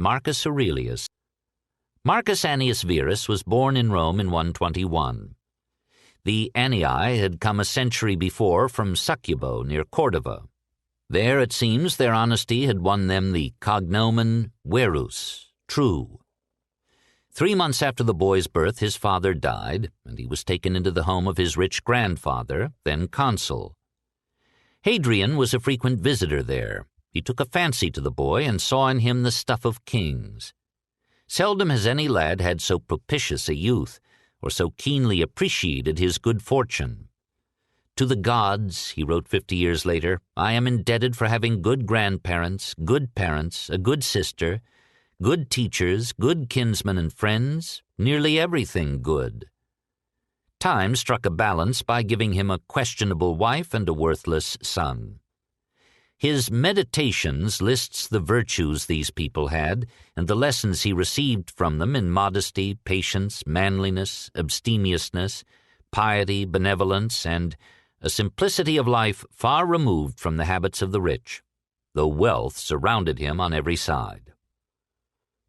Marcus Aurelius. Marcus Annius Verus was born in Rome in 121. The Annii had come a century before from Succubo near Cordova. There, it seems, their honesty had won them the cognomen Verus, true. 3 months after the boy's birth, his father died, and he was taken into the home of his rich grandfather, then consul. Hadrian was a frequent visitor there. He took a fancy to the boy and saw in him the stuff of kings. Seldom has any lad had so propitious a youth, or so keenly appreciated his good fortune. "To the gods," he wrote 50 years later, "I am indebted for having good grandparents, good parents, a good sister, good teachers, good kinsmen and friends, nearly everything good." Time struck a balance by giving him a questionable wife and a worthless son. His Meditations lists the virtues these people had and the lessons he received from them in modesty, patience, manliness, abstemiousness, piety, benevolence, and a simplicity of life far removed from the habits of the rich, though wealth surrounded him on every side.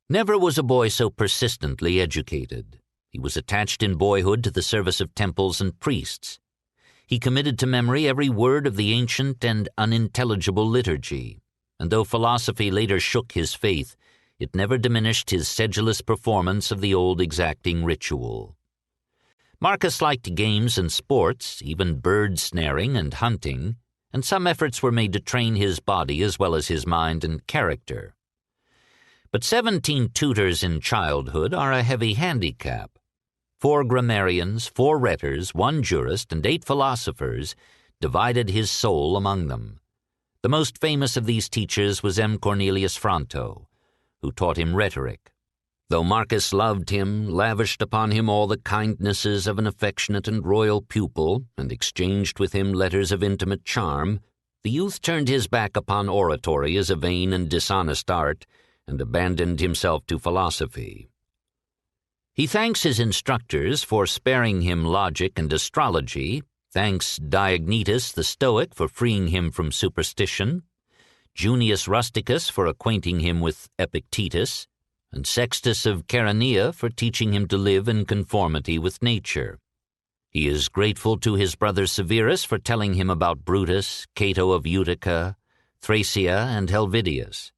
Never was a boy so persistently educated. He was attached in boyhood to the service of temples and priests. He committed to memory every word of the ancient and unintelligible liturgy, and though philosophy later shook his faith, it never diminished his sedulous performance of the old exacting ritual. Marcus liked games and sports, even bird snaring and hunting, and some efforts were made to train his body as well as his mind and character. But 17 tutors in childhood are a heavy handicap. 4 grammarians, 4 rhetors, 1 jurist, and 8 philosophers divided his soul among them. The most famous of these teachers was M. Cornelius Fronto, who taught him rhetoric. Though Marcus loved him, lavished upon him all the kindnesses of an affectionate and royal pupil, and exchanged with him letters of intimate charm, the youth turned his back upon oratory as a vain and dishonest art, and abandoned himself to philosophy. He thanks his instructors for sparing him logic and astrology, thanks Diognetus the Stoic for freeing him from superstition, Junius Rusticus for acquainting him with Epictetus, and Sextus of Chaeronea for teaching him to live in conformity with nature. He is grateful to his brother Severus for telling him about Brutus, Cato of Utica, Thracia, and Helvidius.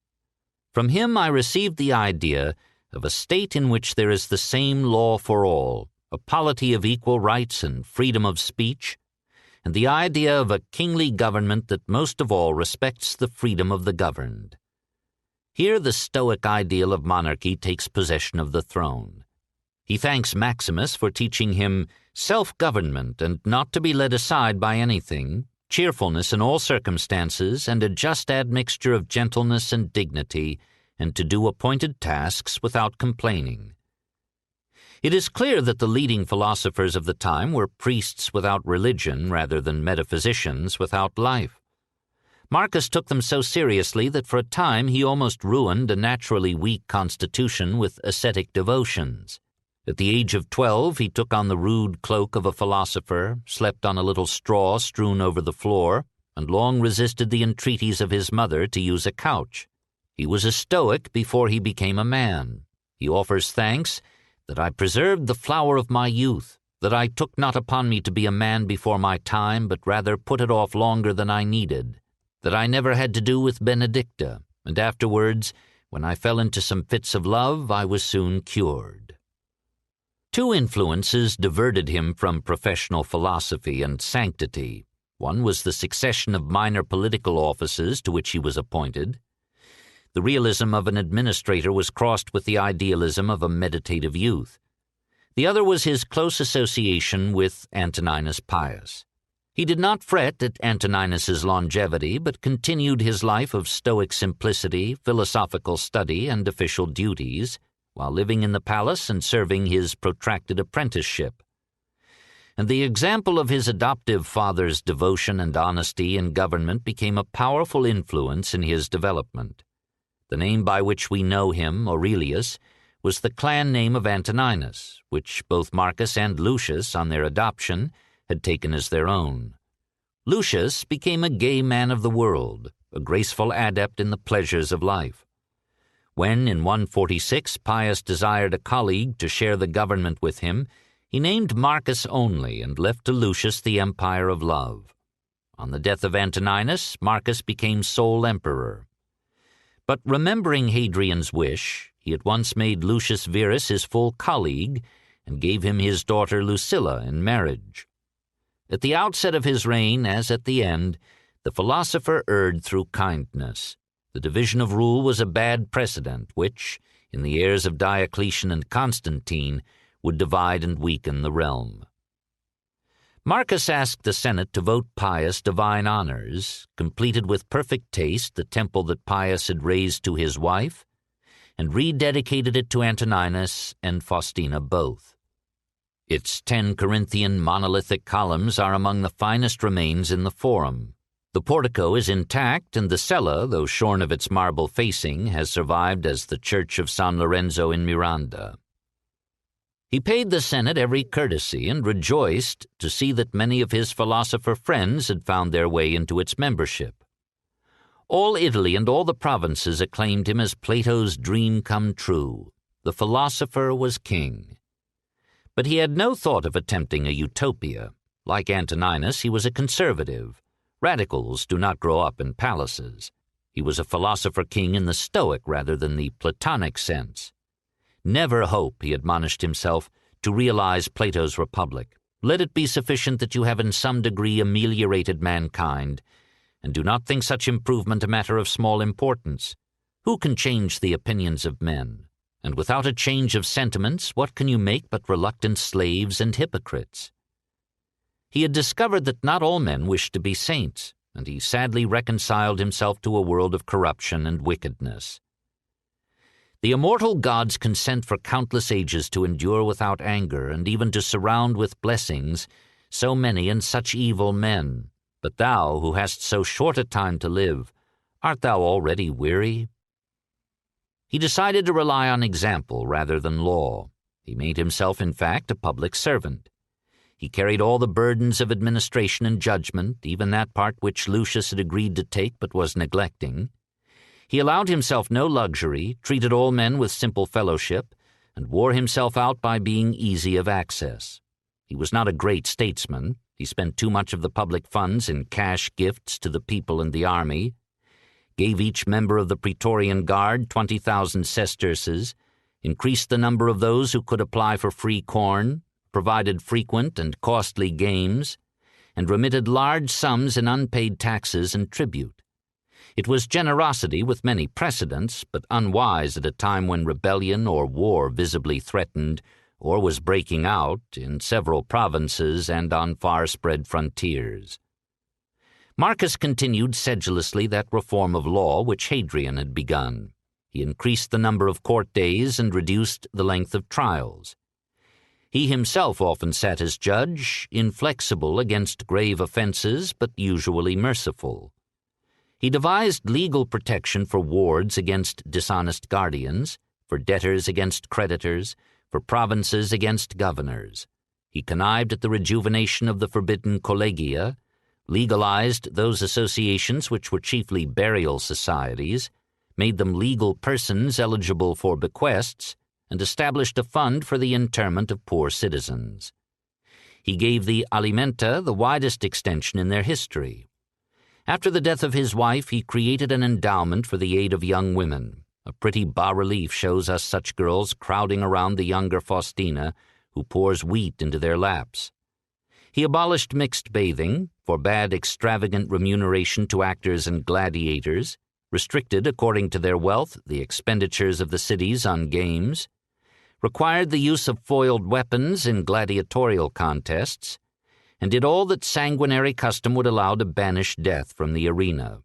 From him I received the idea of a state in which there is the same law for all, a polity of equal rights and freedom of speech, and the idea of a kingly government that most of all respects the freedom of the governed. Here the Stoic ideal of monarchy takes possession of the throne. He thanks Maximus for teaching him self-government and not to be led aside by anything, cheerfulness in all circumstances, and a just admixture of gentleness and dignity, and to do appointed tasks without complaining. It is clear that the leading philosophers of the time were priests without religion rather than metaphysicians without life. Marcus took them so seriously that for a time he almost ruined a naturally weak constitution with ascetic devotions. At the age of 12 he took on the rude cloak of a philosopher, slept on a little straw strewn over the floor, and long resisted the entreaties of his mother to use a couch. He was a Stoic before he became a man. He offers thanks that I preserved the flower of my youth, that I took not upon me to be a man before my time, but rather put it off longer than I needed, that I never had to do with Benedicta, and afterwards, when I fell into some fits of love, I was soon cured. 2 influences diverted him from professional philosophy and sanctity. One was the succession of minor political offices to which he was appointed. The realism of an administrator was crossed with the idealism of a meditative youth. The other was his close association with Antoninus Pius. He did not fret at Antoninus's longevity, but continued his life of stoic simplicity, philosophical study, and official duties, while living in the palace and serving his protracted apprenticeship. And the example of his adoptive father's devotion and honesty in government became a powerful influence in his development. The name by which we know him, Aurelius, was the clan name of Antoninus, which both Marcus and Lucius, on their adoption, had taken as their own. Lucius became a gay man of the world, a graceful adept in the pleasures of life. When, in 146, Pius desired a colleague to share the government with him, he named Marcus only and left to Lucius the empire of love. On the death of Antoninus, Marcus became sole emperor. But remembering Hadrian's wish, he at once made Lucius Verus his full colleague and gave him his daughter Lucilla in marriage. At the outset of his reign, as at the end, the philosopher erred through kindness. The division of rule was a bad precedent which, in the heirs of Diocletian and Constantine, would divide and weaken the realm. Marcus asked the Senate to vote Pius divine honors, completed with perfect taste the temple that Pius had raised to his wife, and rededicated it to Antoninus and Faustina both. Its 10 Corinthian monolithic columns are among the finest remains in the Forum. The portico is intact, and the cella, though shorn of its marble facing, has survived as the Church of San Lorenzo in Miranda. He paid the Senate every courtesy and rejoiced to see that many of his philosopher friends had found their way into its membership. All Italy and all the provinces acclaimed him as Plato's dream come true. The philosopher was king. But he had no thought of attempting a utopia. Like Antoninus, he was a conservative. Radicals do not grow up in palaces. He was a philosopher-king in the Stoic rather than the Platonic sense. Never hope, he admonished himself, to realize Plato's republic. Let it be sufficient that you have in some degree ameliorated mankind, and do not think such improvement a matter of small importance. Who can change the opinions of men? And without a change of sentiments, what can you make but reluctant slaves and hypocrites? He had discovered that not all men wished to be saints, and he sadly reconciled himself to a world of corruption and wickedness. The immortal gods consent for countless ages to endure without anger, and even to surround with blessings so many and such evil men. But thou, who hast so short a time to live, art thou already weary? He decided to rely on example rather than law. He made himself, in fact, a public servant. He carried all the burdens of administration and judgment, even that part which Lucius had agreed to take but was neglecting. He allowed himself no luxury, treated all men with simple fellowship, and wore himself out by being easy of access. He was not a great statesman. He spent too much of the public funds in cash gifts to the people and the army, gave each member of the Praetorian Guard 20,000 sesterces, increased the number of those who could apply for free corn, provided frequent and costly games, and remitted large sums in unpaid taxes and tribute. It was generosity with many precedents, but unwise at a time when rebellion or war visibly threatened or was breaking out in several provinces and on far-spread frontiers. Marcus continued sedulously that reform of law which Hadrian had begun. He increased the number of court days and reduced the length of trials. He himself often sat as judge, inflexible against grave offenses, but usually merciful. He devised legal protection for wards against dishonest guardians, for debtors against creditors, for provinces against governors. He connived at the rejuvenation of the forbidden collegia, legalized those associations which were chiefly burial societies, made them legal persons eligible for bequests, and established a fund for the interment of poor citizens. He gave the alimenta the widest extension in their history. After the death of his wife, he created an endowment for the aid of young women. A pretty bas-relief shows us such girls crowding around the younger Faustina, who pours wheat into their laps. He abolished mixed bathing, forbade extravagant remuneration to actors and gladiators, restricted, according to their wealth, the expenditures of the cities on games, required the use of foiled weapons in gladiatorial contests, and did all that sanguinary custom would allow to banish death from the arena.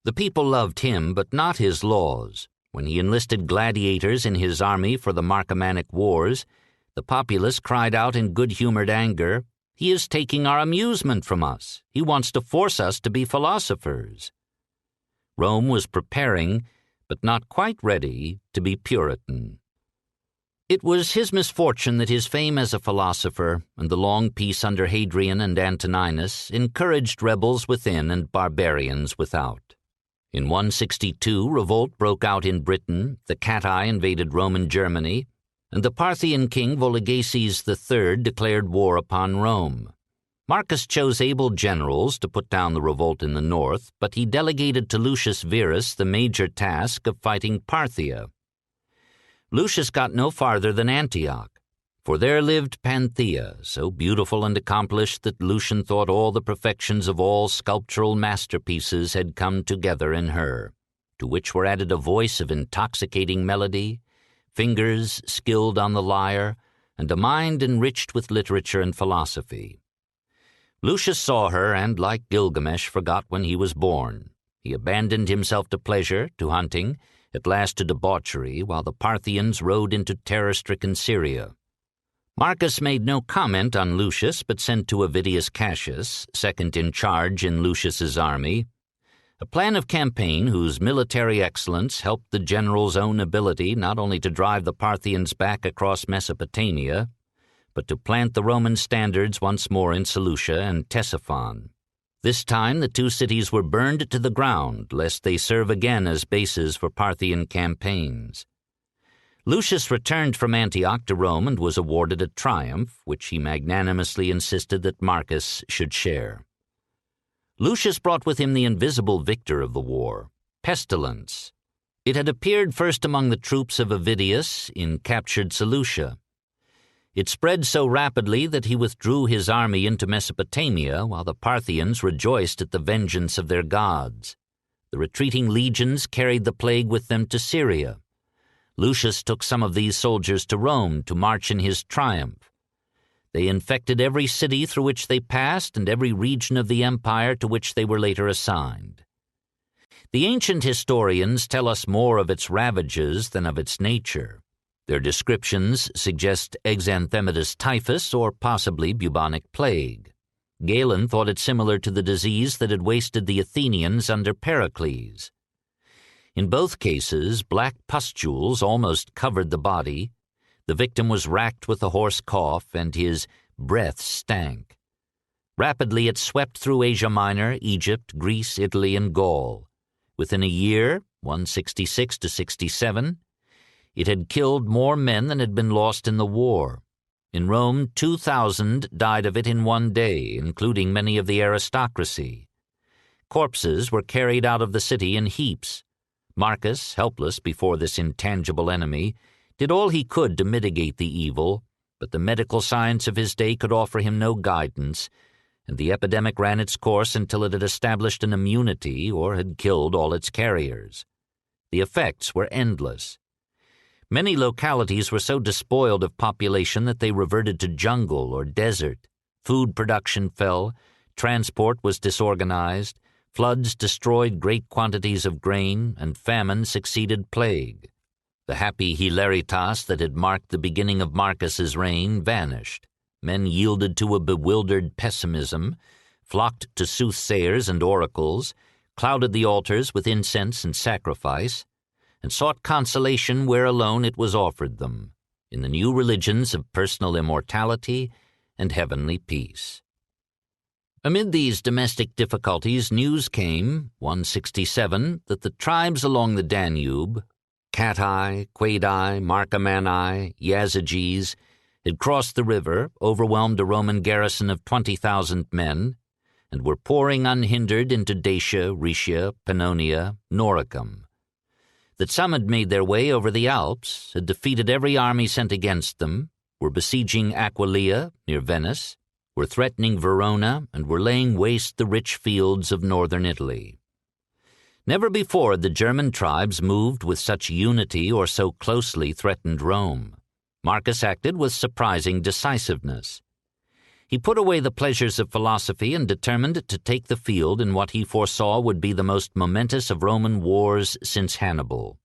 The people loved him, but not his laws. When he enlisted gladiators in his army for the Marcomannic Wars, the populace cried out in good-humored anger, "He is taking our amusement from us. He wants to force us to be philosophers." Rome was preparing, but not quite ready, to be Puritan. It was his misfortune that his fame as a philosopher and the long peace under Hadrian and Antoninus encouraged rebels within and barbarians without. In 162, revolt broke out in Britain, the Cati invaded Roman Germany, and the Parthian king Vologases III declared war upon Rome. Marcus chose able generals to put down the revolt in the north, but he delegated to Lucius Verus the major task of fighting Parthia. Lucius got no farther than Antioch, for there lived Panthea, so beautiful and accomplished that Lucian thought all the perfections of all sculptural masterpieces had come together in her, to which were added a voice of intoxicating melody, fingers skilled on the lyre, and a mind enriched with literature and philosophy. Lucius saw her and, like Gilgamesh, forgot when he was born. He abandoned himself to pleasure, to hunting, at last to debauchery, while the Parthians rode into terror-stricken Syria. Marcus made no comment on Lucius, but sent to Avidius Cassius, second in charge in Lucius's army, a plan of campaign whose military excellence helped the general's own ability not only to drive the Parthians back across Mesopotamia, but to plant the Roman standards once more in Seleucia and Ctesiphon. This time the two cities were burned to the ground, lest they serve again as bases for Parthian campaigns. Lucius returned from Antioch to Rome and was awarded a triumph, which he magnanimously insisted that Marcus should share. Lucius brought with him the invisible victor of the war, pestilence. It had appeared first among the troops of Avidius in captured Seleucia. It spread so rapidly that he withdrew his army into Mesopotamia, while the Parthians rejoiced at the vengeance of their gods. The retreating legions carried the plague with them to Syria. Lucius took some of these soldiers to Rome to march in his triumph. They infected every city through which they passed and every region of the empire to which they were later assigned. The ancient historians tell us more of its ravages than of its nature. Their descriptions suggest exanthematous typhus or possibly bubonic plague. Galen thought it similar to the disease that had wasted the Athenians under Pericles. In both cases, black pustules almost covered the body. The victim was racked with a hoarse cough, and his breath stank. Rapidly it swept through Asia Minor, Egypt, Greece, Italy, and Gaul. Within a year, 166 to 67, it had killed more men than had been lost in the war. In Rome, 2,000 died of it in one day, including many of the aristocracy. Corpses were carried out of the city in heaps. Marcus, helpless before this intangible enemy, did all he could to mitigate the evil, but the medical science of his day could offer him no guidance, and the epidemic ran its course until it had established an immunity or had killed all its carriers. The effects were endless. Many localities were so despoiled of population that they reverted to jungle or desert. Food production fell, transport was disorganized, floods destroyed great quantities of grain, and famine succeeded plague. The happy hilaritas that had marked the beginning of Marcus's reign vanished. Men yielded to a bewildered pessimism, flocked to soothsayers and oracles, clouded the altars with incense and sacrifice, and sought consolation where alone it was offered them, in the new religions of personal immortality and heavenly peace. Amid these domestic difficulties, news came, 167, that the tribes along the Danube, Cati, Quadi, Marcomanni, Yazyges, had crossed the river, overwhelmed a Roman garrison of 20,000 men, and were pouring unhindered into Dacia, Rhaetia, Pannonia, Noricum. That some had made their way over the Alps, had defeated every army sent against them, were besieging Aquileia, near Venice, were threatening Verona, and were laying waste the rich fields of northern Italy. Never before had the German tribes moved with such unity or so closely threatened Rome. Marcus acted with surprising decisiveness. He put away the pleasures of philosophy and determined to take the field in what he foresaw would be the most momentous of Roman wars since Hannibal.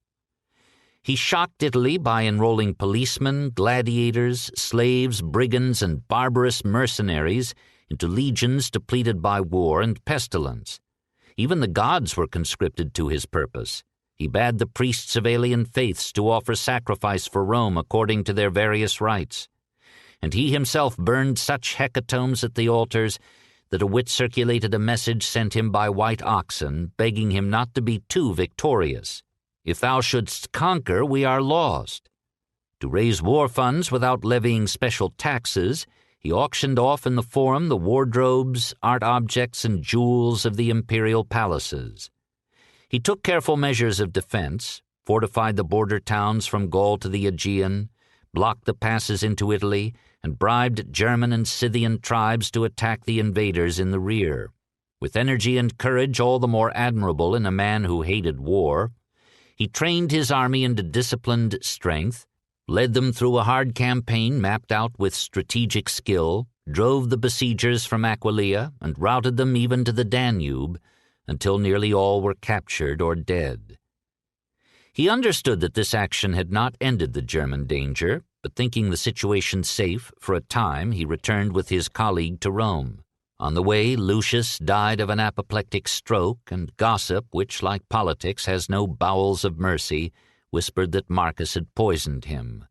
He shocked Italy by enrolling policemen, gladiators, slaves, brigands, and barbarous mercenaries into legions depleted by war and pestilence. Even the gods were conscripted to his purpose. He bade the priests of alien faiths to offer sacrifice for Rome according to their various rites. And he himself burned such hecatombs at the altars that a wit circulated a message sent him by white oxen, begging him not to be too victorious. If thou shouldst conquer, we are lost. To raise war funds without levying special taxes, he auctioned off in the Forum the wardrobes, art objects, and jewels of the imperial palaces. He took careful measures of defense, fortified the border towns from Gaul to the Aegean, blocked the passes into Italy, and bribed German and Scythian tribes to attack the invaders in the rear. With energy and courage all the more admirable in a man who hated war, he trained his army into disciplined strength, led them through a hard campaign mapped out with strategic skill, drove the besiegers from Aquileia, and routed them even to the Danube, until nearly all were captured or dead. He understood that this action had not ended the German danger, but thinking the situation safe for a time, he returned with his colleague to Rome. On the way, Lucius died of an apoplectic stroke, and gossip, which, like politics, has no bowels of mercy, whispered that Marcus had poisoned him.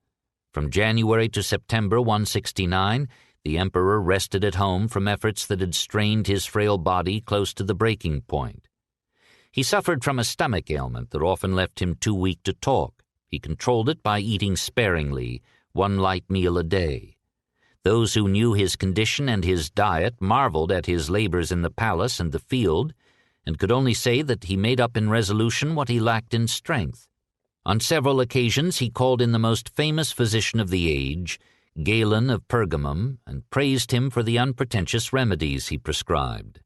From January to September 169, the emperor rested at home from efforts that had strained his frail body close to the breaking point. He suffered from a stomach ailment that often left him too weak to talk. He controlled it by eating sparingly, one light meal a day. Those who knew his condition and his diet marveled at his labors in the palace and the field, and could only say that he made up in resolution what he lacked in strength. On several occasions he called in the most famous physician of the age, Galen of Pergamum, and praised him for the unpretentious remedies he prescribed.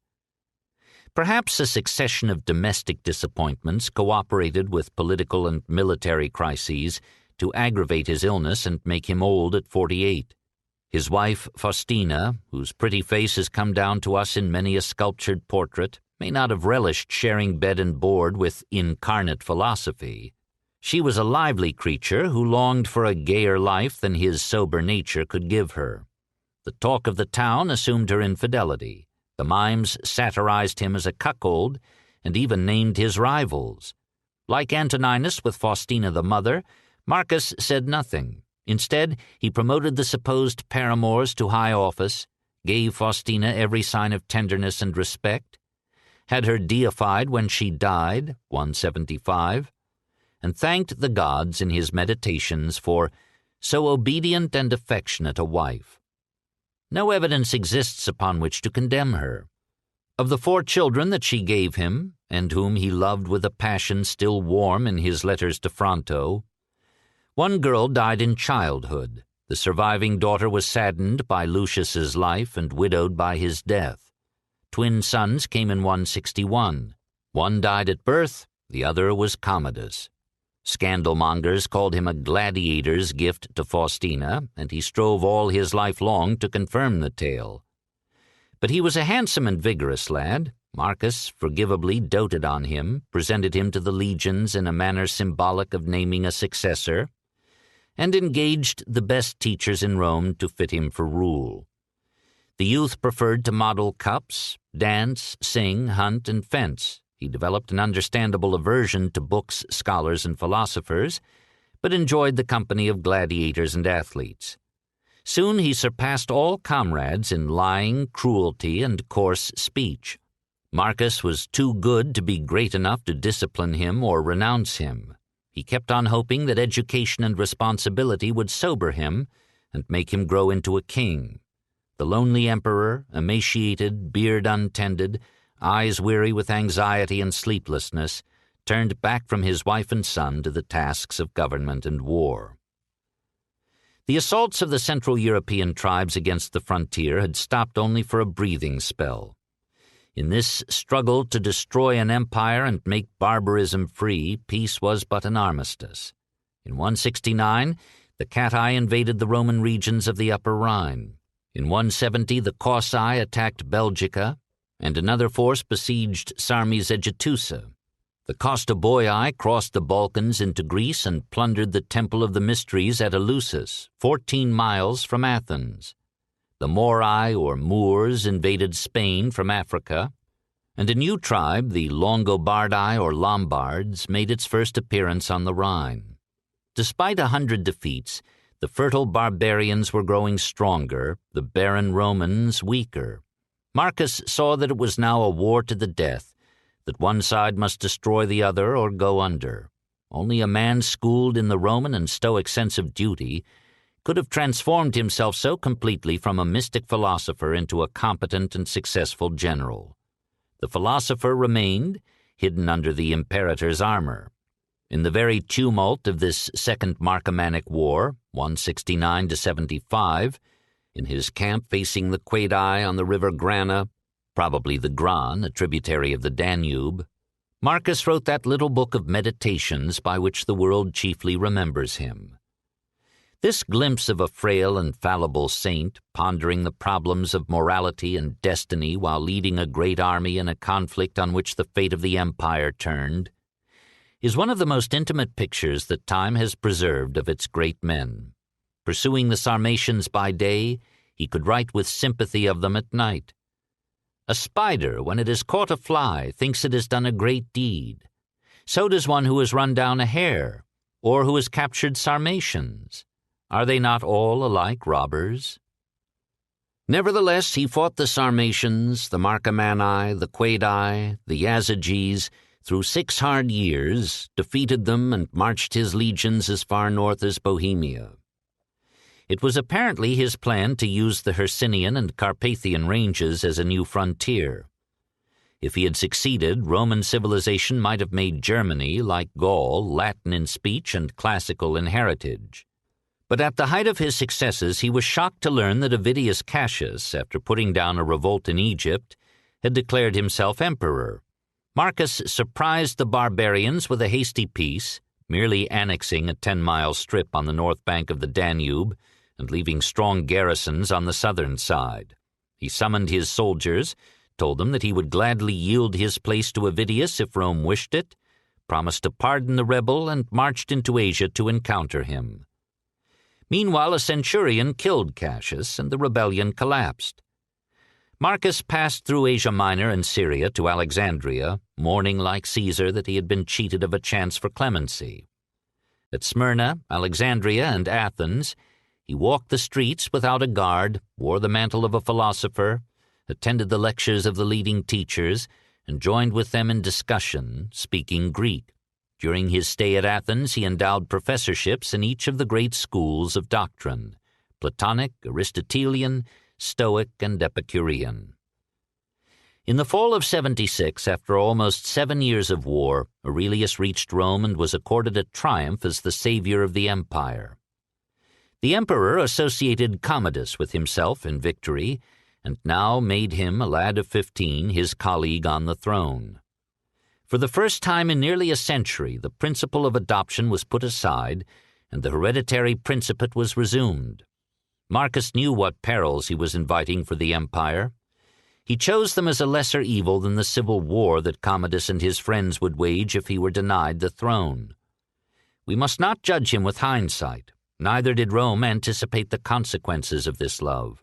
Perhaps a succession of domestic disappointments cooperated with political and military crises to aggravate his illness and make him old at 48. His wife, Faustina, whose pretty face has come down to us in many a sculptured portrait, may not have relished sharing bed and board with incarnate philosophy. She was a lively creature who longed for a gayer life than his sober nature could give her. The talk of the town assumed her infidelity. The mimes satirized him as a cuckold, and even named his rivals. Like Antoninus with Faustina the mother, Marcus said nothing. Instead, he promoted the supposed paramours to high office, gave Faustina every sign of tenderness and respect, had her deified when she died, 175, and thanked the gods in his meditations for so obedient and affectionate a wife. No evidence exists upon which to condemn her. Of the 4 children that she gave him, and whom he loved with a passion still warm in his letters to Fronto, 1 girl died in childhood. The surviving daughter was saddened by Lucius's life and widowed by his death. Twin sons came in 161. One died at birth, the other was Commodus. Scandalmongers called him a gladiator's gift to Faustina, and he strove all his life long to confirm the tale. But he was a handsome and vigorous lad. Marcus forgivably doted on him, presented him to the legions in a manner symbolic of naming a successor, and engaged the best teachers in Rome to fit him for rule. The youth preferred to model cups, dance, sing, hunt, and fence. He developed an understandable aversion to books, scholars, and philosophers, but enjoyed the company of gladiators and athletes. Soon he surpassed all comrades in lying, cruelty, and coarse speech. Marcus was too good to be great enough to discipline him or renounce him. He kept on hoping that education and responsibility would sober him and make him grow into a king. The lonely emperor, emaciated, beard untended, eyes weary with anxiety and sleeplessness, turned back from his wife and son to the tasks of government and war. The assaults of the Central European tribes against the frontier had stopped only for a breathing spell. In this struggle to destroy an empire and make barbarism free, peace was but an armistice. In 169, the Catti invaded the Roman regions of the Upper Rhine. In 170, the Colsi attacked Belgica, and another force besieged Sarmizegetusa. The Costoboii crossed the Balkans into Greece and plundered the Temple of the Mysteries at Eleusis, 14 miles from Athens. The Morai, or Moors, invaded Spain from Africa, and a new tribe, the Longobardi, or Lombards, made its first appearance on the Rhine. Despite 100 defeats, the fertile barbarians were growing stronger, the barren Romans weaker. Marcus saw that it was now a war to the death, that one side must destroy the other or go under. Only a man schooled in the Roman and Stoic sense of duty could have transformed himself so completely from a mystic philosopher into a competent and successful general. The philosopher remained, hidden under the imperator's armor. In the very tumult of this Second Marcomannic War, 169–75, in his camp facing the Quaedi on the river Grana, probably the Gran, a tributary of the Danube, Marcus wrote that little book of meditations by which the world chiefly remembers him. This glimpse of a frail and fallible saint pondering the problems of morality and destiny while leading a great army in a conflict on which the fate of the empire turned is one of the most intimate pictures that time has preserved of its great men. Pursuing the Sarmatians by day, he could write with sympathy of them at night. A spider, when it has caught a fly, thinks it has done a great deed. So does one who has run down a hare, or who has captured Sarmatians. Are they not all alike robbers? Nevertheless, he fought the Sarmatians, the Marcomanni, the Quaedi, the Yazyges, through 6 hard years, defeated them, and marched his legions as far north as Bohemia. It was apparently his plan to use the Hercynian and Carpathian ranges as a new frontier. If he had succeeded, Roman civilization might have made Germany, like Gaul, Latin in speech and classical in heritage. But at the height of his successes, he was shocked to learn that Avidius Cassius, after putting down a revolt in Egypt, had declared himself emperor. Marcus surprised the barbarians with a hasty peace, merely annexing a 10-mile strip on the north bank of the Danube and leaving strong garrisons on the southern side. He summoned his soldiers, told them that he would gladly yield his place to Avidius if Rome wished it, promised to pardon the rebel, and marched into Asia to encounter him. Meanwhile, a centurion killed Cassius, and the rebellion collapsed. Marcus passed through Asia Minor and Syria to Alexandria, mourning like Caesar that he had been cheated of a chance for clemency. At Smyrna, Alexandria, and Athens, he walked the streets without a guard, wore the mantle of a philosopher, attended the lectures of the leading teachers, and joined with them in discussion, speaking Greek. During his stay at Athens, he endowed professorships in each of the great schools of doctrine, Platonic, Aristotelian, Stoic, and Epicurean. In the fall of 76, after almost 7 years of war, Aurelius reached Rome and was accorded a triumph as the savior of the empire. The emperor associated Commodus with himself in victory, and now made him, a lad of 15, his colleague on the throne. For the first time in nearly a century, the principle of adoption was put aside, and the hereditary principate was resumed. Marcus knew what perils he was inviting for the empire. He chose them as a lesser evil than the civil war that Commodus and his friends would wage if he were denied the throne. We must not judge him with hindsight. Neither did Rome anticipate the consequences of this love.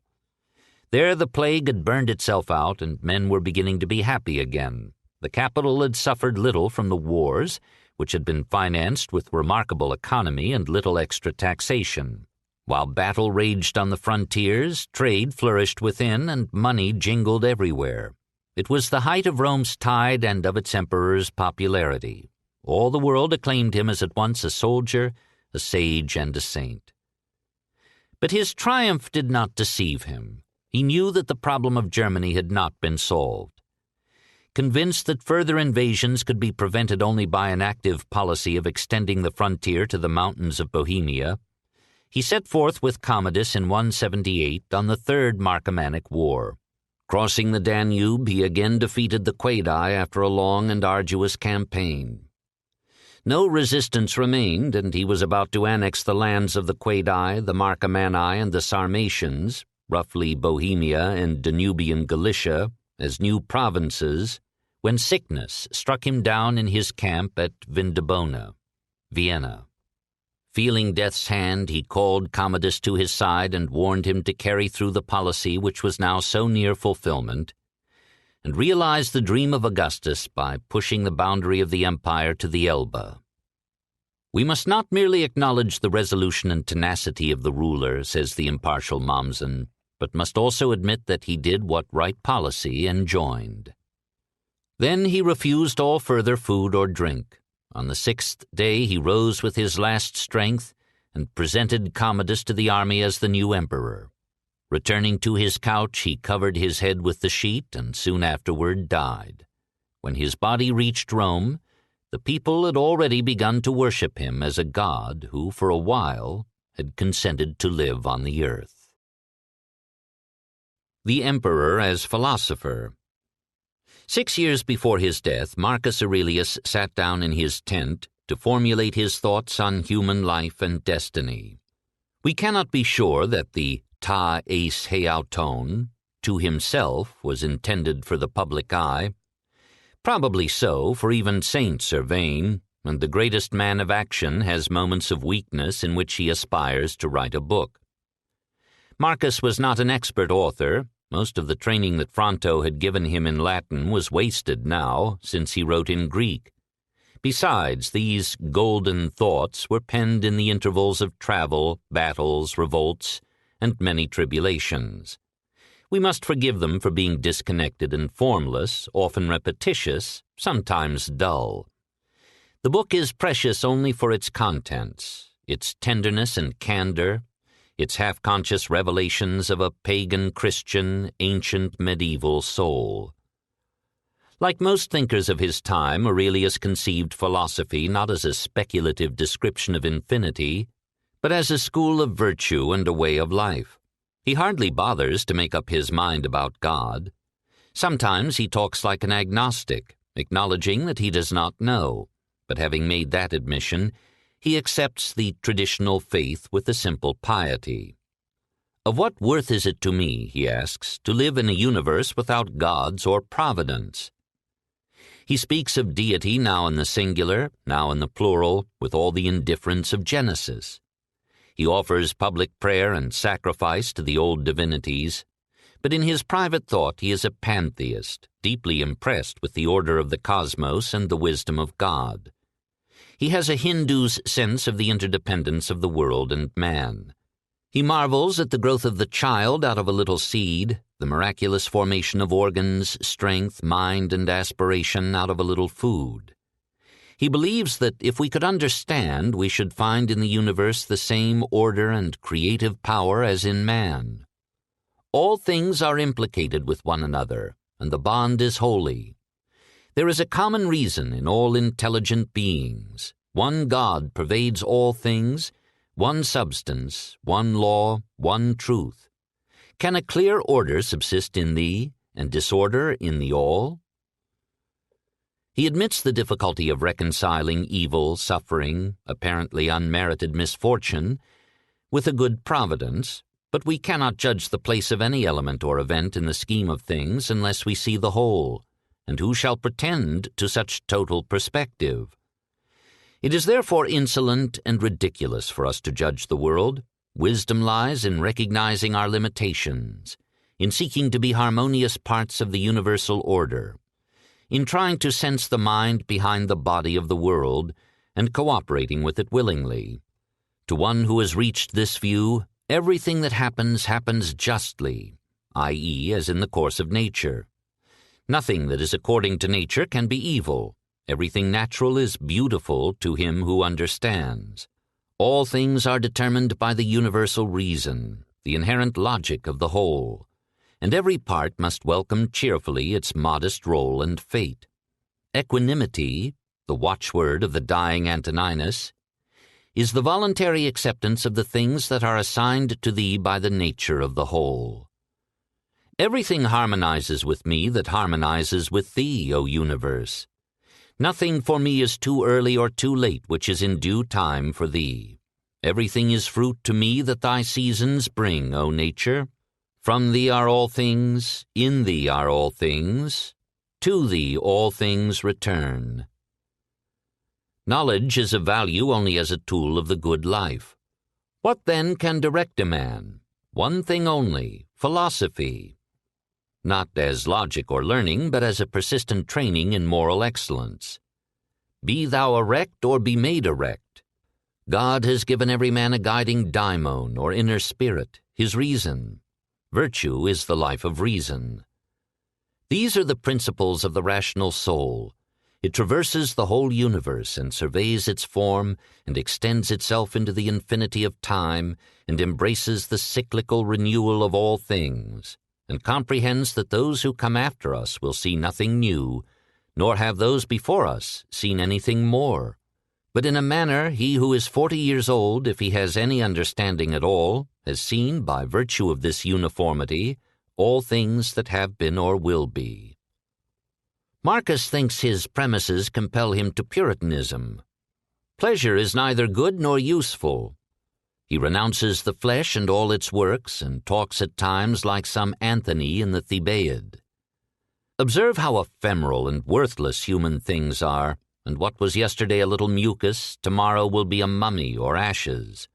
There the plague had burned itself out, and men were beginning to be happy again. The capital had suffered little from the wars, which had been financed with remarkable economy and little extra taxation. While battle raged on the frontiers, trade flourished within, and money jingled everywhere. It was the height of Rome's tide and of its emperor's popularity. All the world acclaimed him as at once a soldier, a sage, and a saint. But his triumph did not deceive him. He knew that the problem of Germany had not been solved. Convinced that further invasions could be prevented only by an active policy of extending the frontier to the mountains of Bohemia, he set forth with Commodus in 178 on the Third Marcomannic War. Crossing the Danube, he again defeated the Quaedi after a long and arduous campaign. No resistance remained, and he was about to annex the lands of the Quaedi, the Marcomanni, and the Sarmatians, roughly Bohemia and Danubian Galicia, as new provinces, when sickness struck him down in his camp at Vindobona, Vienna. Feeling death's hand, he called Commodus to his side and warned him to carry through the policy which was now so near fulfillment, and realize the dream of Augustus by pushing the boundary of the empire to the Elbe. We must not merely acknowledge the resolution and tenacity of the ruler, says the impartial Mommsen, but must also admit that he did what right policy enjoined. Then he refused all further food or drink. On the 6th day he rose with his last strength and presented Commodus to the army as the new emperor. Returning to his couch, he covered his head with the sheet and soon afterward died. When his body reached Rome, the people had already begun to worship him as a god who, for a while, had consented to live on the earth. The emperor as philosopher. 6 years before his death, Marcus Aurelius sat down in his tent to formulate his thoughts on human life and destiny. We cannot be sure that the ta eis heauton, to himself, was intended for the public eye. Probably so, for even saints are vain, and the greatest man of action has moments of weakness in which he aspires to write a book. Marcus was not an expert author. Most of the training that Fronto had given him in Latin was wasted now, since he wrote in Greek. Besides, these golden thoughts were penned in the intervals of travel, battles, revolts, and many tribulations. We must forgive them for being disconnected and formless, often repetitious, sometimes dull. The book is precious only for its contents, its tenderness and candor, its half-conscious revelations of a pagan, Christian, ancient, medieval soul. Like most thinkers of his time, Aurelius conceived philosophy not as a speculative description of infinity, but as a school of virtue and a way of life. He hardly bothers to make up his mind about God. Sometimes he talks like an agnostic, acknowledging that he does not know, but having made that admission, he accepts the traditional faith with a simple piety. Of what worth is it to me, he asks, to live in a universe without gods or providence? He speaks of deity now in the singular, now in the plural, with all the indifference of Genesis. He offers public prayer and sacrifice to the old divinities, but in his private thought he is a pantheist, deeply impressed with the order of the cosmos and the wisdom of God. He has a Hindu's sense of the interdependence of the world and man. He marvels at the growth of the child out of a little seed, the miraculous formation of organs, strength, mind, and aspiration out of a little food. He believes that if we could understand, we should find in the universe the same order and creative power as in man. All things are implicated with one another, and the bond is holy. There is a common reason in all intelligent beings. One God pervades all things, one substance, one law, one truth. Can a clear order subsist in thee, and disorder in the all? He admits the difficulty of reconciling evil, suffering, apparently unmerited misfortune, with a good providence, but we cannot judge the place of any element or event in the scheme of things unless we see the whole, and who shall pretend to such total perspective? It is therefore insolent and ridiculous for us to judge the world. Wisdom lies in recognizing our limitations, in seeking to be harmonious parts of the universal order, in trying to sense the mind behind the body of the world and cooperating with it willingly. To one who has reached this view, everything that happens justly, i.e., as in the course of nature. Nothing that is according to nature can be evil. Everything natural is beautiful to him who understands. All things are determined by the universal reason, the inherent logic of the whole, and every part must welcome cheerfully its modest role and fate. Equanimity, the watchword of the dying Antoninus, is the voluntary acceptance of the things that are assigned to thee by the nature of the whole. Everything harmonizes with me that harmonizes with thee, O universe. Nothing for me is too early or too late which is in due time for thee. Everything is fruit to me that thy seasons bring, O nature. From thee are all things, in thee are all things, to thee all things return. Knowledge is of value only as a tool of the good life. What then can direct a man? One thing only, philosophy. Not as logic or learning, but as a persistent training in moral excellence. Be thou erect or be made erect. God has given every man a guiding daimon or inner spirit, his reason. Virtue is the life of reason. These are the principles of the rational soul. It traverses the whole universe and surveys its form and extends itself into the infinity of time and embraces the cyclical renewal of all things, and comprehends that those who come after us will see nothing new, nor have those before us seen anything more. But in a manner he who is 40 years old, if he has any understanding at all, has seen, by virtue of this uniformity, all things that have been or will be. Marcus thinks his premises compel him to Puritanism. Pleasure is neither good nor useful. He renounces the flesh and all its works, and talks at times like some Anthony in the Thebaid. Observe how ephemeral and worthless human things are, and what was yesterday a little mucus, tomorrow will be a mummy or ashes.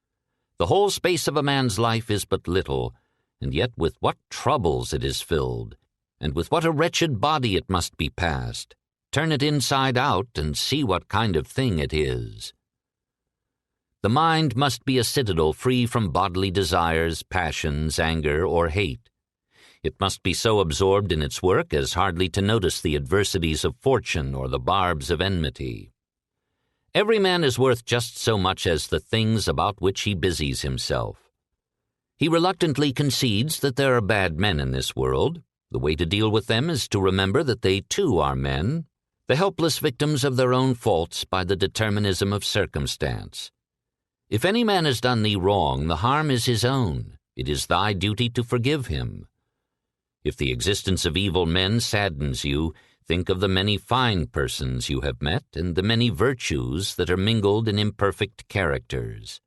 The whole space of a man's life is but little, and yet with what troubles it is filled, and with what a wretched body it must be passed. Turn it inside out, and see what kind of thing it is. The mind must be a citadel free from bodily desires, passions, anger, or hate. It must be so absorbed in its work as hardly to notice the adversities of fortune or the barbs of enmity. Every man is worth just so much as the things about which he busies himself. He reluctantly concedes that there are bad men in this world. The way to deal with them is to remember that they too are men, the helpless victims of their own faults by the determinism of circumstance. If any man has done thee wrong, the harm is his own. It is thy duty to forgive him. If the existence of evil men saddens you, think of the many fine persons you have met and the many virtues that are mingled in imperfect characters.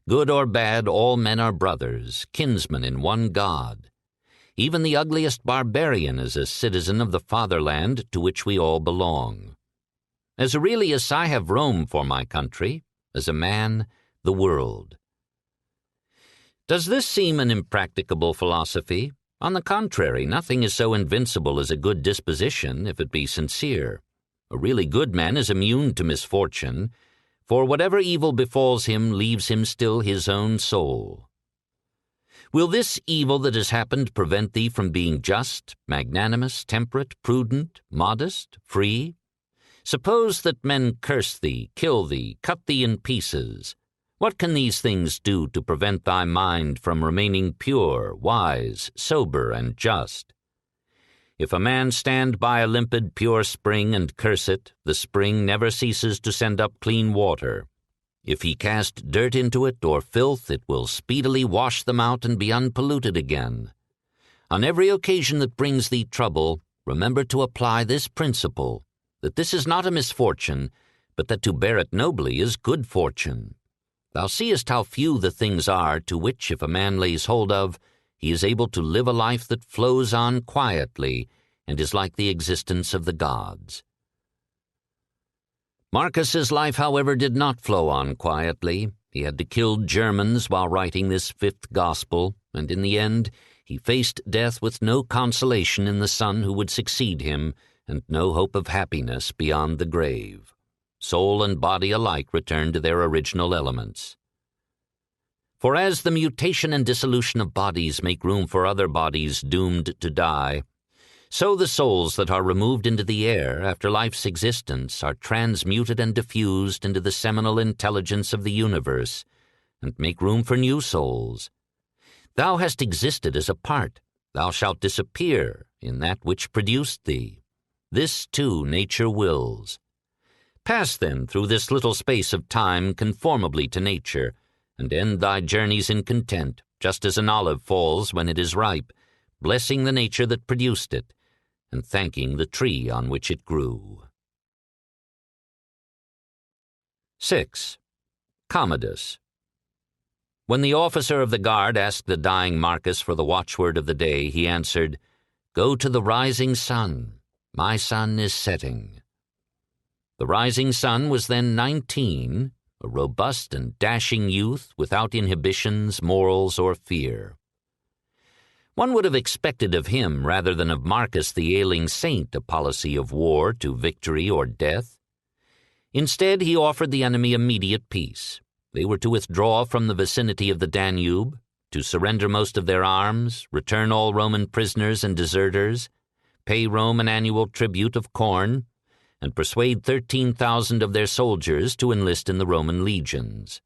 Good or bad, all men are brothers, kinsmen in one God. Even the ugliest barbarian is a citizen of the fatherland to which we all belong. As Aurelius, I have Rome for my country, as a man, the world. Does this seem an impracticable philosophy? On the contrary, nothing is so invincible as a good disposition, if it be sincere. A really good man is immune to misfortune, for whatever evil befalls him leaves him still his own soul. Will this evil that has happened prevent thee from being just, magnanimous, temperate, prudent, modest, free? Suppose that men curse thee, kill thee, cut thee in pieces. What can these things do to prevent thy mind from remaining pure, wise, sober, and just? If a man stand by a limpid, pure spring and curse it, the spring never ceases to send up clean water. If he cast dirt into it or filth, it will speedily wash them out and be unpolluted again. On every occasion that brings thee trouble, remember to apply this principle, that this is not a misfortune, but that to bear it nobly is good fortune. Thou seest how few the things are to which, if a man lays hold of, he is able to live a life that flows on quietly and is like the existence of the gods. Marcus's life, however, did not flow on quietly. He had to kill Germans while writing this fifth gospel, and in the end he faced death with no consolation in the son who would succeed him, and no hope of happiness beyond the grave. Soul and body alike returned to their original elements. For as the mutation and dissolution of bodies make room for other bodies doomed to die, so the souls that are removed into the air after life's existence are transmuted and diffused into the seminal intelligence of the universe, and make room for new souls. Thou hast existed as a part. Thou shalt disappear in that which produced thee. This, too, nature wills. Pass, then, through this little space of time conformably to nature, and end thy journeys in content, just as an olive falls when it is ripe, blessing the nature that produced it, and thanking the tree on which it grew. 6. Commodus. When the officer of the guard asked the dying Marcus for the watchword of the day, he answered, "Go to the rising sun. My sun is setting." The rising sun was then 19, a robust and dashing youth without inhibitions, morals, or fear. One would have expected of him, rather than of Marcus the ailing saint, a policy of war to victory or death. Instead, he offered the enemy immediate peace. They were to withdraw from the vicinity of the Danube. to surrender most of their arms, return all Roman prisoners and deserters, pay Rome an annual tribute of corn, and persuade 13,000 of their soldiers to enlist in the Roman legions.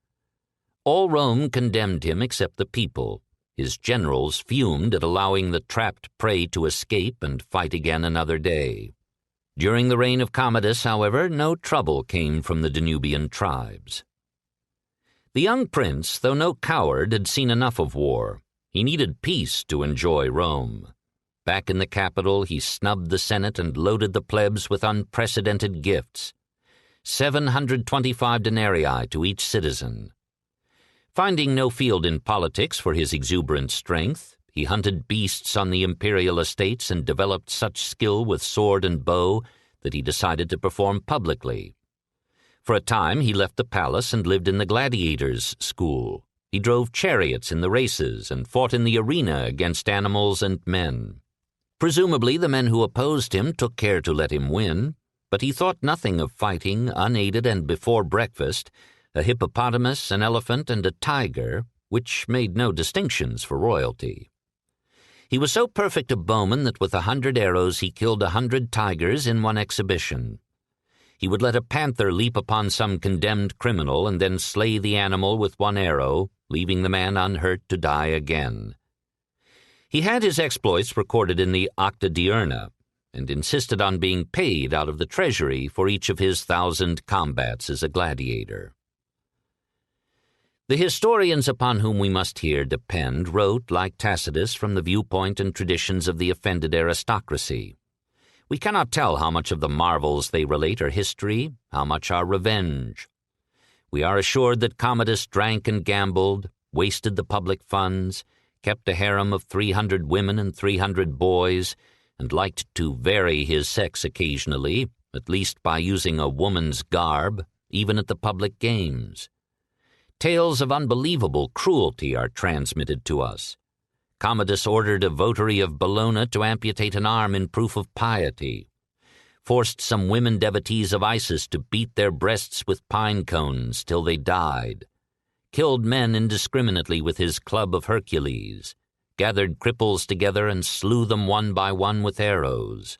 All Rome condemned him except the people. His generals fumed at allowing the trapped prey to escape and fight again another day. During the reign of Commodus, however, no trouble came from the Danubian tribes. The young prince, though no coward, had seen enough of war. He needed peace to enjoy Rome. Back in the capital, he snubbed the Senate and loaded the plebs with unprecedented gifts, 725 denarii to each citizen. Finding no field in politics for his exuberant strength, he hunted beasts on the imperial estates and developed such skill with sword and bow that he decided to perform publicly. For a time, he left the palace and lived in the gladiators' school. He drove chariots in the races and fought in the arena against animals and men. Presumably, the men who opposed him took care to let him win, but he thought nothing of fighting unaided and before breakfast a hippopotamus, an elephant, and a tiger, which made no distinctions for royalty. He was so perfect a bowman that with 100 arrows he killed 100 tigers in one exhibition. He would let a panther leap upon some condemned criminal and then slay the animal with one arrow, leaving the man unhurt to die again. He had his exploits recorded in the Acta Diurna, and insisted on being paid out of the treasury for each of his 1,000 combats as a gladiator. The historians upon whom we must here depend wrote, like Tacitus, from the viewpoint and traditions of the offended aristocracy. We cannot tell how much of the marvels they relate are history, how much are revenge. We are assured that Commodus drank and gambled, wasted the public funds, kept a harem of 300 women and 300 boys, and liked to vary his sex occasionally, at least by using a woman's garb, even at the public games. Tales of unbelievable cruelty are transmitted to us. Commodus ordered a votary of Bellona to amputate an arm in proof of piety, forced some women devotees of Isis to beat their breasts with pine cones till they died, killed men indiscriminately with his club of Hercules, gathered cripples together and slew them one by one with arrows.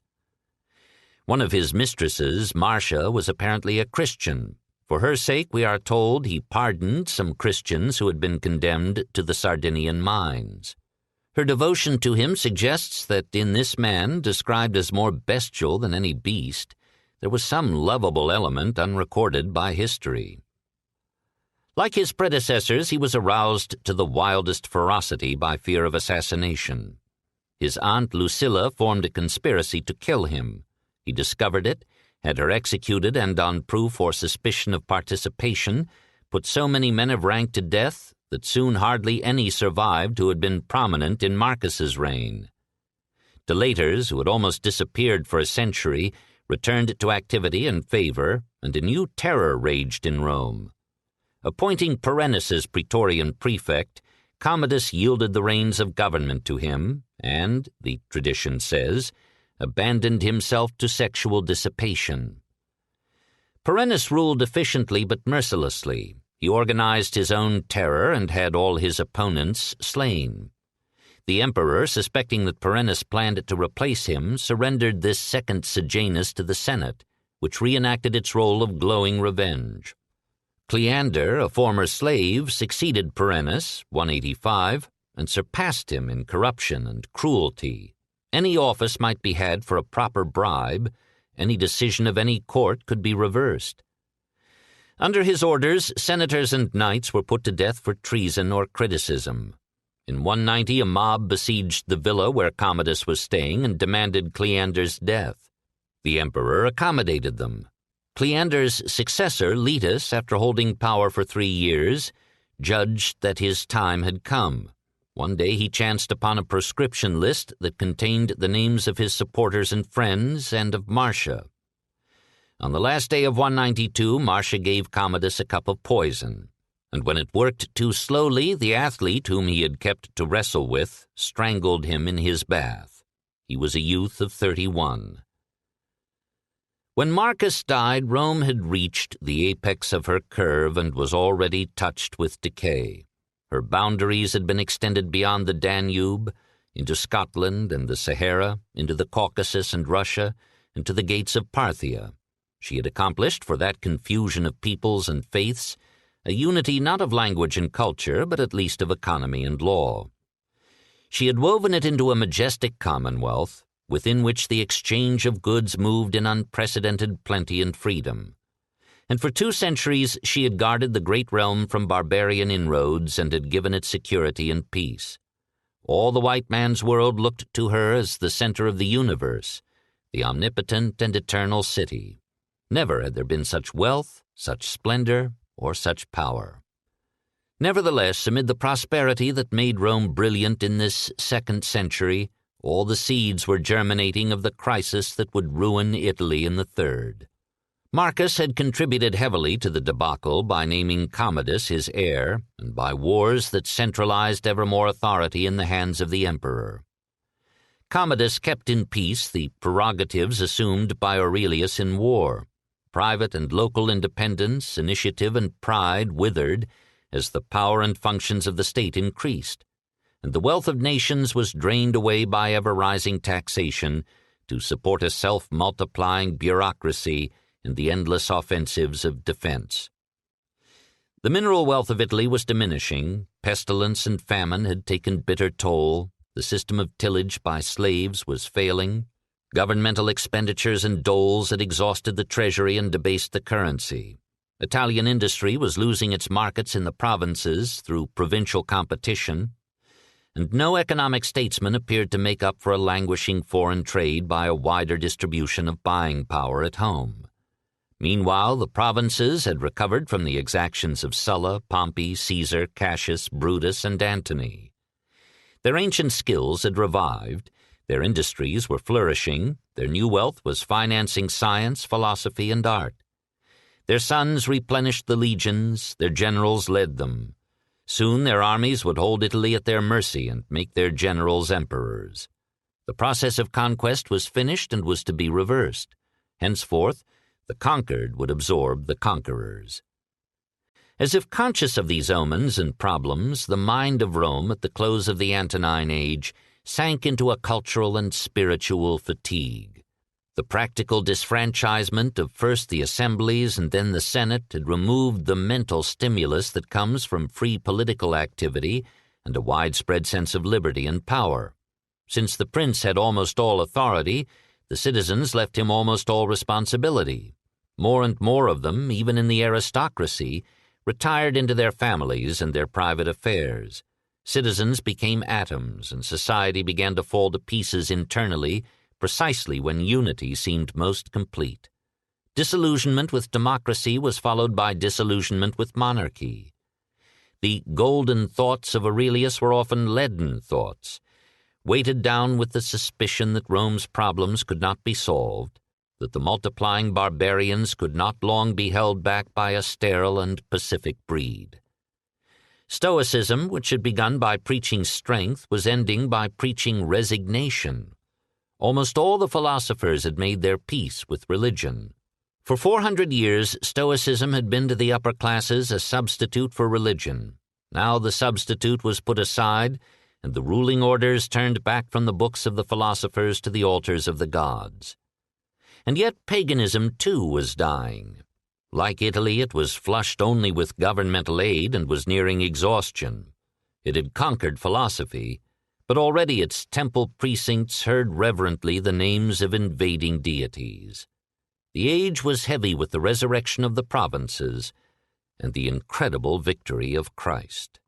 One of his mistresses, Marcia, was apparently a Christian. For her sake, we are told, he pardoned some Christians who had been condemned to the Sardinian mines. Her devotion to him suggests that in this man, described as more bestial than any beast, there was some lovable element unrecorded by history. Like his predecessors, he was aroused to the wildest ferocity by fear of assassination. His aunt Lucilla formed a conspiracy to kill him. He discovered it, had her executed, and on proof or suspicion of participation, put so many men of rank to death that soon hardly any survived who had been prominent in Marcus's reign. Delators, who had almost disappeared for a century, returned to activity and favor, and a new terror raged in Rome. Appointing Perennis as praetorian prefect, Commodus yielded the reins of government to him and, the tradition says, abandoned himself to sexual dissipation. Perennis ruled efficiently but mercilessly. He organized his own terror and had all his opponents slain. The emperor, suspecting that Perennis planned to replace him, surrendered this second Sejanus to the Senate, which reenacted its role of glowing revenge. Cleander, a former slave, succeeded Perennis, 185, and surpassed him in corruption and cruelty. Any office might be had for a proper bribe. Any decision of any court could be reversed. Under his orders, senators and knights were put to death for treason or criticism. In 190, a mob besieged the villa where Commodus was staying and demanded Cleander's death. The emperor accommodated them. Cleander's successor, Letus, after holding power for 3 years, judged that his time had come. One day he chanced upon a proscription list that contained the names of his supporters and friends and of Marcia. On the last day of 192, Marcia gave Commodus a cup of poison, and when it worked too slowly, the athlete whom he had kept to wrestle with strangled him in his bath. He was a youth of 31. When Marcus died, Rome had reached the apex of her curve and was already touched with decay. Her boundaries had been extended beyond the Danube, into Scotland and the Sahara, into the Caucasus and Russia, and to the gates of Parthia. She had accomplished for that confusion of peoples and faiths a unity not of language and culture, but at least of economy and law. She had woven it into a majestic commonwealth, within which the exchange of goods moved in unprecedented plenty and freedom. And for 2 centuries she had guarded the great realm from barbarian inroads and had given it security and peace. All the white man's world looked to her as the center of the universe, the omnipotent and eternal city. Never had there been such wealth, such splendor, or such power. Nevertheless, amid the prosperity that made Rome brilliant in this 2nd century, all the seeds were germinating of the crisis that would ruin Italy in the 3rd. Marcus had contributed heavily to the debacle by naming Commodus his heir, and by wars that centralized ever more authority in the hands of the emperor. Commodus kept in peace the prerogatives assumed by Aurelius in war. Private and local independence, initiative, and pride withered as the power and functions of the state increased, and the wealth of nations was drained away by ever-rising taxation to support a self-multiplying bureaucracy and the endless offensives of defense. The mineral wealth of Italy was diminishing, pestilence and famine had taken bitter toll, the system of tillage by slaves was failing, governmental expenditures and doles had exhausted the treasury and debased the currency. Italian industry was losing its markets in the provinces through provincial competition, and no economic statesman appeared to make up for a languishing foreign trade by a wider distribution of buying power at home. Meanwhile, the provinces had recovered from the exactions of Sulla, Pompey, Caesar, Cassius, Brutus, and Antony. Their ancient skills had revived, their industries were flourishing, their new wealth was financing science, philosophy, and art. Their sons replenished the legions, their generals led them. Soon their armies would hold Italy at their mercy and make their generals emperors. The process of conquest was finished and was to be reversed. Henceforth, the conquered would absorb the conquerors. As if conscious of these omens and problems, the mind of Rome at the close of the Antonine Age sank into a cultural and spiritual fatigue. The practical disfranchisement of first the assemblies and then the Senate had removed the mental stimulus that comes from free political activity and a widespread sense of liberty and power. Since the prince had almost all authority, the citizens left him almost all responsibility. More and more of them, even in the aristocracy, retired into their families and their private affairs. Citizens became atoms, and society began to fall to pieces internally precisely when unity seemed most complete. Disillusionment with democracy was followed by disillusionment with monarchy. The golden thoughts of Aurelius were often leaden thoughts, weighted down with the suspicion that Rome's problems could not be solved, that the multiplying barbarians could not long be held back by a sterile and pacific breed. Stoicism, which had begun by preaching strength, was ending by preaching resignation. Almost all the philosophers had made their peace with religion. For 400 years, Stoicism had been to the upper classes a substitute for religion. Now the substitute was put aside, and the ruling orders turned back from the books of the philosophers to the altars of the gods. And yet paganism, too, was dying. Like Italy, it was flushed only with governmental aid and was nearing exhaustion. It had conquered philosophy, but already its temple precincts heard reverently the names of invading deities. The age was heavy with the resurrection of the provinces and the incredible victory of Christ.